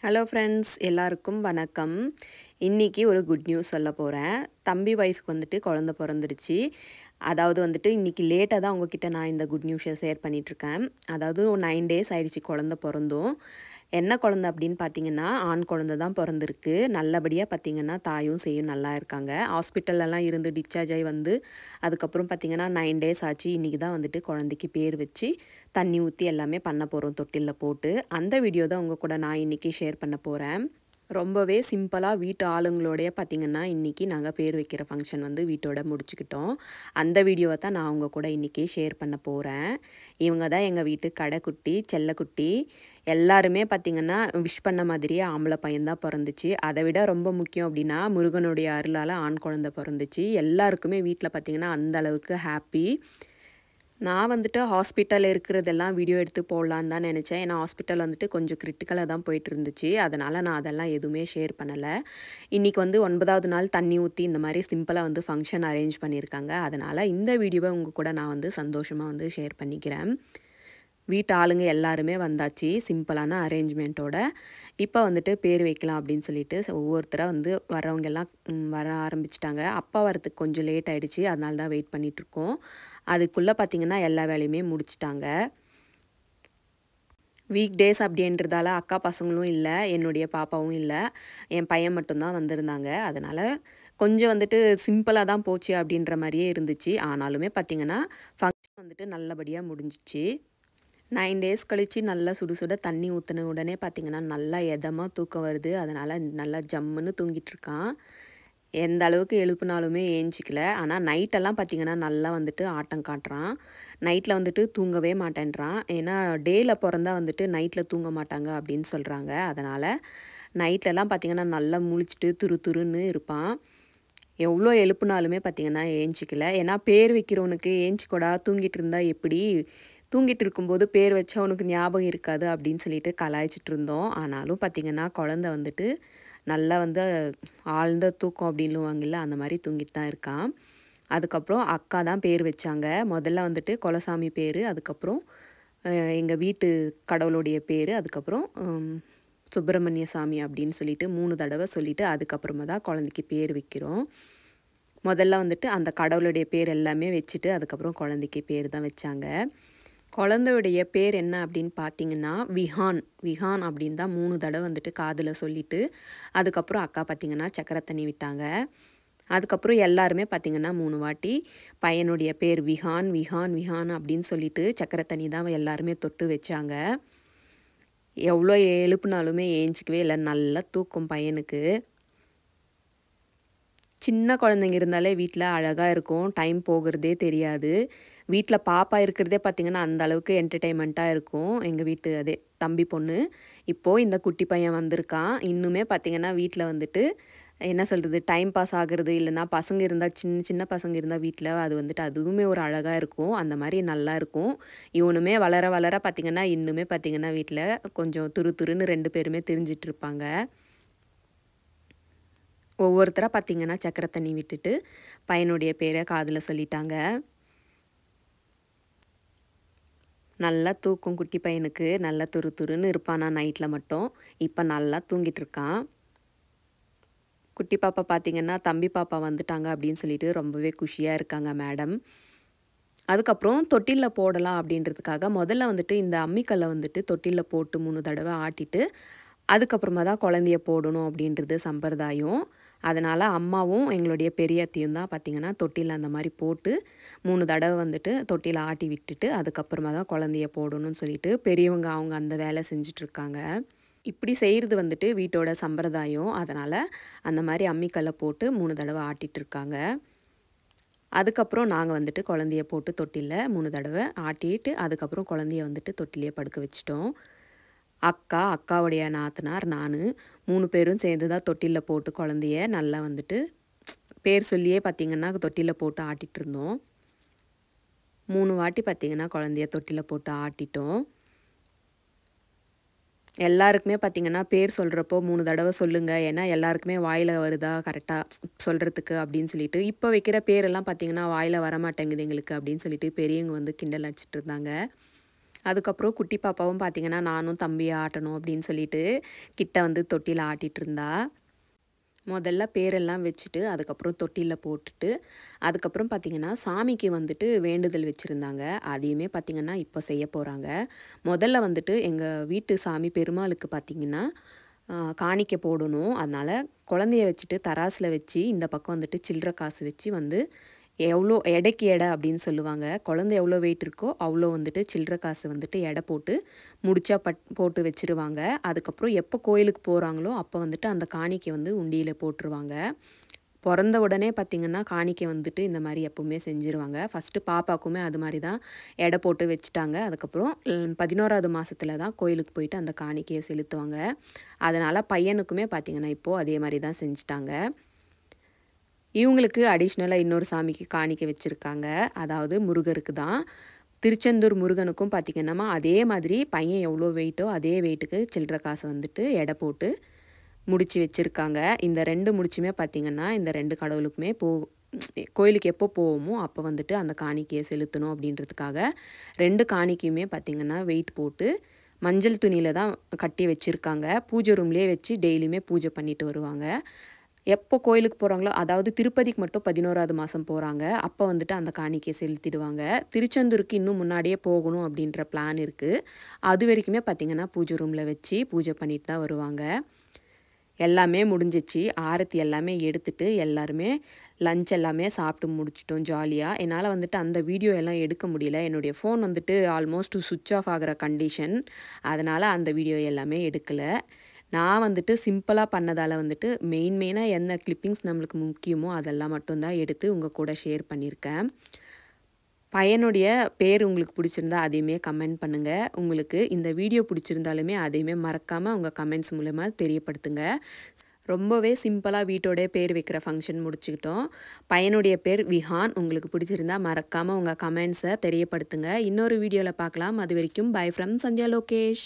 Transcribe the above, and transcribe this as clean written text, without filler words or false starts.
Hello friends, எல்லாருக்கும் வணக்கம். இன்னைக்கு ஒரு குட் நியூஸ் சொல்ல போகிறேன். தம்பி ஒய்ஃப்க்கு வந்துட்டு குழந்த பிறந்துடுச்சு. அதாவது வந்துட்டு இன்னைக்கு லேட்டாக தான் உங்ககிட்ட நான் இந்த குட் நியூஸை ஷேர் பண்ணிகிட்ருக்கேன். அதாவது 9 டேஸ் ஆயிடுச்சு குழந்த பிறந்தும். என்ன குழந்த அப்படின்னு பார்த்தீங்கன்னா, ஆண் குழந்த தான் பிறந்திருக்கு. நல்லபடியாக பார்த்தீங்கன்னா தாயும் சேயும் நல்லா இருக்காங்க. ஹாஸ்பிட்டல்லலாம் இருந்து டிஸ்சார்ஜ் ஆகி வந்து அதுக்கப்புறம் பார்த்தீங்கன்னா 9 டேஸ் ஆச்சு. இன்றைக்கி தான் வந்துட்டு குழந்தைக்கு பேர் வச்சு தண்ணி ஊற்றி எல்லாமே பண்ண போகிறோம் தொட்டிலில் போட்டு. அந்த வீடியோ தான் உங்கள் கூட நான் இன்றைக்கி ஷேர் பண்ண போகிறேன். ரொம்பவே சிம்பிளாக வீட்டு ஆளுங்களோடைய பார்த்திங்கன்னா இன்றைக்கி நாங்கள் பேர் வைக்கிற ஃபங்க்ஷன் வந்து வீட்டோட முடிச்சுக்கிட்டோம். அந்த வீடியோவை தான் நான் உங்கள் கூட இன்றைக்கி ஷேர் பண்ண போகிறேன். இவங்க தான் எங்கள் வீட்டு கடைக்குட்டி, செல்லக்குட்டி. எல்லாருமே பார்த்திங்கன்னா விஷ் பண்ண மாதிரியே ஆம்பளை பையன்தான் பிறந்துச்சு. அதை விட ரொம்ப முக்கியம் அப்படின்னா முருகனுடைய அருளால் ஆண் குழந்தை பிறந்துச்சு. எல்லாருக்குமே வீட்டில் பார்த்திங்கன்னா அந்த அளவுக்கு ஹாப்பி. நான் வந்துட்டு ஹாஸ்பிட்டல் இருக்கிறதெல்லாம் வீடியோ எடுத்து போடலான்னு தான் நினச்சேன். ஏன்னா ஹாஸ்பிட்டல் வந்துட்டு கொஞ்சம் கிரிட்டிக்கலாக தான் போயிட்டு இருந்துச்சு. அதனால் நான் அதெல்லாம் எதுவுமே ஷேர் பண்ணலை. இன்றைக்கி வந்து 9வது நாள் தண்ணி ஊற்றி இந்த மாதிரி சிம்பிளாக வந்து ஃபங்க்ஷன் அரேஞ்ச் பண்ணியிருக்காங்க. அதனால் இந்த வீடியோவை உங்கள் கூட நான் வந்து சந்தோஷமாக வந்து ஷேர் பண்ணிக்கிறேன். வீட்டு ஆளுங்க எல்லாருமே வந்தாச்சு சிம்பிளான அரேஞ்ச்மெண்ட்டோட. இப்போ வந்துட்டு பேர் வைக்கலாம் அப்படின்னு சொல்லிட்டு ஒவ்வொருத்தராக வந்து வரவங்க எல்லாம் வர ஆரம்பிச்சிட்டாங்க. அப்பா வரத்துக்கு கொஞ்சம் லேட் ஆகிடுச்சு, அதனால தான் வெயிட் பண்ணிகிட்ருக்கோம். அதுக்குள்ளே பார்த்திங்கன்னா எல்லா வேலையுமே முடிச்சிட்டாங்க. வீக் டேஸ் அப்படின்றதால அக்கா பசங்களும் இல்லை, என்னுடைய பாப்பாவும் இல்லை, என் பையன் மட்டும்தான் வந்திருந்தாங்க. அதனால் கொஞ்சம் வந்துட்டு சிம்பிளாக தான் போச்சு அப்படின்ற மாதிரியே இருந்துச்சு. ஆனாலுமே பார்த்திங்கன்னா ஃபங்க்ஷன் வந்துட்டு நல்லபடியாக முடிஞ்சிச்சு. 9 டேஸ் கழித்து நல்லா சுட சுட தண்ணி ஊற்றின உடனே பார்த்திங்கன்னா நல்லா எதமாக தூக்கம் வருது. அதனால் நல்லா ஜம்முன்னு தூங்கிட்டுருக்கான். எந்த அளவுக்கு எழுப்புனாலுமே ஏஞ்சிக்கல. ஆனால் நைட்டெல்லாம் பார்த்திங்கன்னா நல்லா வந்துட்டு ஆட்டம் காட்டுறான். நைட்டில் வந்துட்டு தூங்கவே மாட்டேன்றான். ஏன்னா டேயில் பிறந்தா வந்துட்டு நைட்டில் தூங்க மாட்டாங்க அப்படின்னு சொல்கிறாங்க. அதனால் நைட்லலாம் பார்த்திங்கன்னா நல்லா முழிச்சிட்டு துரு துருன்னு இருப்பான். எவ்வளோ எழுப்புனாலுமே பார்த்திங்கன்னா ஏஞ்சிக்கல. ஏன்னா பேர் வைக்கிறவனுக்கு ஏஞ்சிக்கொடா தூங்கிட்டு இருந்தால் எப்படி, தூங்கிட்டு இருக்கும்போது பேர் வச்சா உனக்கு ஞாபகம் இருக்காது அப்படின்னு சொல்லிட்டு கலாய்ச்சிட்டு இருந்தோம். ஆனாலும் பார்த்திங்கன்னா குழந்த வந்துட்டு நல்லா வந்து ஆழ்ந்த தூக்கம் அப்படின்னுவாங்கல்ல, அந்த மாதிரி தூங்கிட்டு தான் இருக்கான். அதுக்கப்புறம் அக்கா தான் பேர் வச்சாங்க. முதல்ல வந்துட்டு குலசாமி பேர், அதுக்கப்புறம் எங்கள் வீட்டு கடவுளுடைய பேர், அதுக்கப்புறம் சுப்பிரமணிய சாமி அப்படின்னு சொல்லிட்டு 3 தடவை சொல்லிவிட்டு அதுக்கப்புறமா தான் குழந்தைக்கு பேர் வைக்கிறோம். முதல்ல வந்துட்டு அந்த கடவுளுடைய பேர் எல்லாமே வச்சுட்டு அதுக்கப்புறம் குழந்தைக்கு பேர் தான் வச்சாங்க. குழந்தையுடைய பேர் என்ன அப்படின்னு பார்த்தீங்கன்னா விஹான். விஹான் அப்படின்னு தான் 3 தடவை வந்துட்டு காதில் சொல்லிவிட்டு அதுக்கப்புறம் அக்கா பார்த்திங்கன்னா சக்கரை தண்ணி விட்டாங்க. அதுக்கப்புறம் எல்லாருமே பார்த்திங்கன்னா 3 வாட்டி பையனுடைய பேர் விஹான் விஹான் விஹான் அப்படின்னு சொல்லிட்டு சக்கரை தண்ணி தான் எல்லாருமே தொட்டு வச்சாங்க. எவ்வளோ எழுப்புனாலுமே ஏஞ்சிக்கவே இல்லை. நல்லா தூக்கம் பையனுக்கு. சின்ன குழந்தைங்க இருந்தாலே வீட்டில் அழகாக இருக்கும், டைம் போகிறதே தெரியாது. வீட்டில் பாப்பா இருக்கிறதே பார்த்திங்கன்னா அந்த அளவுக்கு என்டர்டெயின்மெண்ட்டாக இருக்கும். எங்கள் வீட்டு அதே தம்பி பொண்ணு. இப்போது இந்த குட்டி பையன் வந்திருக்கான். இன்னுமே பார்த்திங்கன்னா வீட்டில் வந்துட்டு என்ன சொல்கிறது, டைம் பாஸ் ஆகிறது, இல்லைனா பசங்க இருந்தால் சின்ன சின்ன பசங்க இருந்தால் வீட்டில் அது வந்துட்டு அதுவுமே ஒரு அழகாக இருக்கும். அந்த மாதிரி நல்லாயிருக்கும். இவனுமே வளர வளர பார்த்திங்கன்னா இன்னுமே பார்த்திங்கன்னா வீட்டில் கொஞ்சம் துரு துருன்னு 2 பேருமே திரிஞ்சிட்டு இருப்பாங்க. ஒவ்வொருத்தராக பார்த்திங்கன்னா சக்கரை தண்ணி விட்டுட்டு பையனுடைய பேரை காதில் சொல்லிட்டாங்க. நல்லா தூக்கம் குட்டி பையனுக்கு. நல்லா துரு துருன்னு இருப்பானா நைட்டில் மட்டும். இப்போ நல்லா தூங்கிட்டு இருக்கான். குட்டி பாப்பா பார்த்திங்கன்னா தம்பி பாப்பா வந்துட்டாங்க அப்படின்னு சொல்லிட்டு ரொம்பவே குஷியாக இருக்காங்க மேடம். அதுக்கப்புறம் தொட்டிலில் போடலாம் அப்படின்றதுக்காக முதல்ல வந்துட்டு இந்த அம்மிக்கல்லை வந்துட்டு தொட்டிலில் போட்டு 3 தடவை ஆட்டிட்டு அதுக்கப்புறமா தான் குழந்தைய போடணும் அப்படின்றது சம்பிரதாயம். அதனால் அம்மாவும் எங்களுடைய பெரிய அத்தையும் தான் பார்த்திங்கன்னா தொட்டியில் அந்த மாதிரி போட்டு 3 தடவை வந்துட்டு தொட்டியில் ஆட்டி விட்டுட்டு அதுக்கப்புறமா தான் குழந்தைய போடணும்னு சொல்லிட்டு பெரியவங்க அவங்க அந்த வேலை செஞ்சிட்ருக்காங்க. இப்படி செய்கிறது வந்துட்டு வீட்டோட சம்பிரதாயம். அதனால் அந்த மாதிரி அம்மிக்கல்லை போட்டு 3 தடவை ஆட்டிகிட்ருக்காங்க. அதுக்கப்புறம் நாங்கள் வந்துட்டு குழந்தைய போட்டு தொட்டிலில் 3 தடவை ஆட்டிட்டு அதுக்கப்புறம் குழந்தைய வந்துட்டு தொட்டிலையே படுக்க வச்சிட்டோம். அக்கா, அக்காவுடைய நாத்தனார், நான் 3 பேரும் சேர்ந்து தான் தொட்டிலில் போட்டு குழந்தைய நல்லா வந்துட்டு பேர் சொல்லியே பார்த்திங்கன்னா தொட்டிலில் போட்டு ஆட்டிகிட்ருந்தோம். 3 வாட்டி பார்த்திங்கன்னா குழந்தைய தொட்டிலில் போட்டு ஆட்டிட்டோம். எல்லாருக்குமே பார்த்திங்கன்னா பேர் சொல்கிறப்போ 3 தடவை சொல்லுங்கள், ஏன்னா எல்லாருக்குமே வாயில் வருதா கரெக்டாக சொல்கிறதுக்கு அப்படின்னு சொல்லிட்டு. இப்போ வைக்கிற பேரெல்லாம் பார்த்திங்கன்னா வாயில் வரமாட்டேங்குது எங்களுக்கு அப்படின்னு சொல்லிட்டு பெரியவங்க வந்து கிண்டல் அடிச்சிட்டு இருந்தாங்க. அதுக்கப்புறம் குட்டி பாப்பாவும் பார்த்தீங்கன்னா, நானும் தம்பிய ஆட்டணும் அப்படின்னு சொல்லிட்டு, கிட்ட வந்து தொட்டில ஆட்டிட்டு இருந்தா. முதல்ல பேரெல்லாம் வச்சுட்டு, அதுக்கப்புறம் தொட்டில்ல போட்டுட்டு, அதுக்கப்புறம் பார்த்தீங்கன்னா, சாமிக்கு வந்துட்டு வேண்டுதல் வச்சிருந்தாங்க. அதையுமே பார்த்தீங்கன்னா, இப்போ செய்ய போறாங்க. முதல்ல வந்துட்டு எங்க வீட்டு சாமி பெருமாளுக்கு பார்த்தீங்கன்னா, காணிக்கை போடணும். அதனால குழந்தைய வச்சுட்டு தராசுல வச்சு, இந்த பக்கம் வந்துட்டு சில்லற காசு வச்சு வந்து எவ்வளோ எடைக்கு எடை அப்படின்னு சொல்லுவாங்க. குழந்தை எவ்வளோ வெயிட் இருக்கோ, அவ்வளோ வந்துட்டு சில்லற காசு வந்துட்டு எடை போட்டு முடிச்சா போட்டு வச்சுருவாங்க. அதுக்கப்புறம் எப்போ கோயிலுக்கு போகிறாங்களோ, அப்போ வந்துட்டு அந்த காணிக்கை வந்து உண்டியல போட்டுருவாங்க. பொறந்த உடனே பார்த்திங்கன்னா, காணிக்கை வந்துட்டு இந்த மாரி எப்பவுமே செஞ்சுருவாங்க. ஃபஸ்ட்டு பாப்பாக்குமே அது மாரி தான் எடை போட்டு வச்சுட்டாங்க. அதுக்கப்புறம் 11வது மாசத்துல தான் கோயிலுக்கு போயிட்டு அந்த காணிக்கைய செலுத்துவாங்க. அதனால பையனுக்குமே பார்த்திங்கன்னா, இப்போது அதே மாரி தான் செஞ்சுட்டாங்க. இவங்களுக்கு அடிஷ்னலா இன்னொரு சாமிக்கு காணிக்கை வச்சிருக்காங்க. அதாவது முருகருக்கு தான். திருச்செந்தூர் முருகனுக்கும் பார்த்தீங்கன்னா, அதே மாதிரி பையன் எவ்வளோ வெயிட்டோ, அதே வெயிட்டுக்கு சில்லற காச வந்துட்டு எடை போட்டு முடிச்சு வச்சிருக்காங்க. இந்த 2 முடிச்சுமே பார்த்தீங்கன்னா, இந்த 2 கடவுளுக்குமே கோயிலுக்கு எப்போ போவோமோ, அப்போ வந்துட்டு அந்த காணிக்கைய செலுத்தணும் அப்படின்றதுக்காக 2 காணிக்கையுமே பார்த்தீங்கன்னா, வெயிட் போட்டு மஞ்சள் துணியில தான் கட்டி வச்சிருக்காங்க. பூஜை ரூம்லேயே வச்சு டெய்லியுமே பூஜை பண்ணிட்டு வருவாங்க. எப்போ கோயிலுக்கு போகிறாங்களோ, அதாவது திருப்பதிக்கு மட்டும் 11வது மாதம் போகிறாங்க. அப்போ வந்துட்டு அந்த காணிக்கைய செலுத்திடுவாங்க. திருச்செந்தூருக்கு இன்னும் முன்னாடியே போகணும் அப்படின்ற பிளான் இருக்குது. அது வரைக்குமே பார்த்திங்கன்னா, பூஜை ரூமில் வச்சு பூஜை பண்ணிட்டு தான் வருவாங்க. எல்லாமே முடிஞ்சிச்சு. ஆரத்தி எல்லாமே எடுத்துட்டு எல்லாருமே லஞ்ச் எல்லாமே சாப்பிட்டு முடிச்சிட்டோம் ஜாலியா. என்னால் வந்துட்டு அந்த வீடியோ எல்லாம் எடுக்க முடியல. என்னுடைய ஃபோன் வந்துட்டு ஆல்மோஸ்ட் சுவிட்ச் ஆஃப் ஆகிற கண்டிஷன். அதனால் அந்த வீடியோ எல்லாமே எடுக்கல. நான் வந்துட்டு சிம்பிளா பண்ணதால வந்துட்டு மெயினாக என்ன கிளிப்பிங்ஸ் நம்மளுக்கு முக்கியமோ அதெல்லாம் மட்டும்தான் எடுத்து உங்கள் கூட ஷேர் பண்ணியிருக்கேன். பையனுடைய பேர் உங்களுக்கு பிடிச்சிருந்தா அதையுமே கமெண்ட் பண்ணுங்கள். உங்களுக்கு இந்த வீடியோ பிடிச்சிருந்தாலுமே அதையுமே மறக்காமல் உங்கள் கமெண்ட்ஸ் மூலமா தெரியப்படுத்துங்க. ரொம்பவே சிம்பிளாக வீட்டோடைய பேர் வைக்கிற ஃபங்க்ஷன் முடிச்சுக்கிட்டோம். பையனுடைய பேர் விஹான். உங்களுக்கு பிடிச்சிருந்தா மறக்காமல் உங்கள் கமெண்ட்ஸை தெரியப்படுத்துங்க. இன்னொரு வீடியோவில் பார்க்கலாம். அது வரைக்கும் பை ஃப்ரம் சந்தியா லோகேஷ்.